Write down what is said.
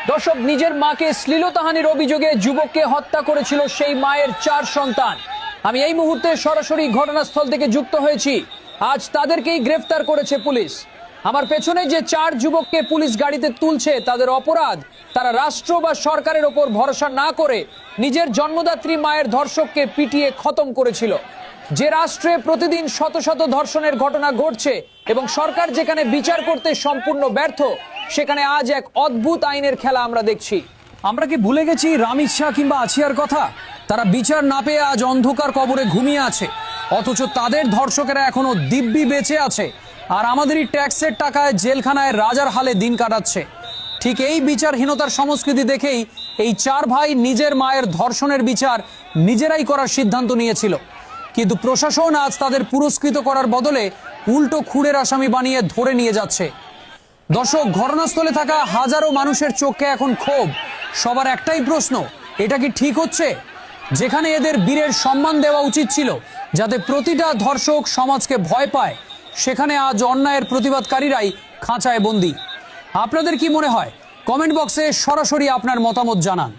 দর্শক, নিজের মাকে শ্লীলতাহানির অভিযোগে যুবককে হত্যা করেছিল সেই মায়ের 4 সন্তান। আমি এই মুহূর্তে সরাসরি ঘটনাস্থল থেকে যুক্ত হয়েছি। আজ তাদেরকেই গ্রেফতার করেছে পুলিশ। আমার পেছনে যে 4 যুবককে পুলিশ গাড়িতে তুলছে, তাদের অপরাধ, তারা রাষ্ট্র বা সরকারের ওপর ভরসা না করে নিজের জন্মদাত্রী মায়ের ধর্ষককে পিটিয়ে খতম করেছিল। যে রাষ্ট্রে প্রতিদিন শত শত ধর্ষণের ঘটনা ঘটছে এবং সরকার যেখানে বিচার করতে সম্পূর্ণ ব্যর্থ, সেখানে আজ এক অদ্ভুত আইনের খেলা আমরা দেখছি। আমরা কি ভুলে গেছি রামিজ শাহ কিংবা আছিয়ার কথা? তারা বিচার না পেয়ে আজ অন্ধকার কবরে ঘুমিয়ে আছে, অথচ তাদের ধর্ষকেরা এখনো দিব্যি বেঁচে আছে আর আমাদেরই ট্যাক্সের টাকায় জেলখানায় রাজার হালে দিন কাটাচ্ছে। ঠিক এই বিচারহীনতার সংস্কৃতি দেখেই এই 4 ভাই নিজের মায়ের ধর্ষণের বিচার নিজেরাই করার সিদ্ধান্ত নিয়েছিল, কিন্তু প্রশাসন আজ তাদের পুরস্কৃত করার বদলে উল্টো খুনের আসামি বানিয়ে ধরে নিয়ে যাচ্ছে। দর্শক, ঘটনাস্থলে থাকা হাজারো মানুষের চোখে এখন ক্ষোভ। সবার একটাই প্রশ্ন, এটা কি ঠিক হচ্ছে? যেখানে এদের বীরের সম্মান দেওয়া উচিত ছিল, যাতে প্রতিটা ধর্ষক সমাজকে ভয় পায়, সেখানে আজ অন্যায়ের প্রতিবাদকারীরাই খাঁচায় বন্দী। আপনাদের কি মনে হয়? কমেন্ট বক্সে সরাসরি আপনার মতামত জানান।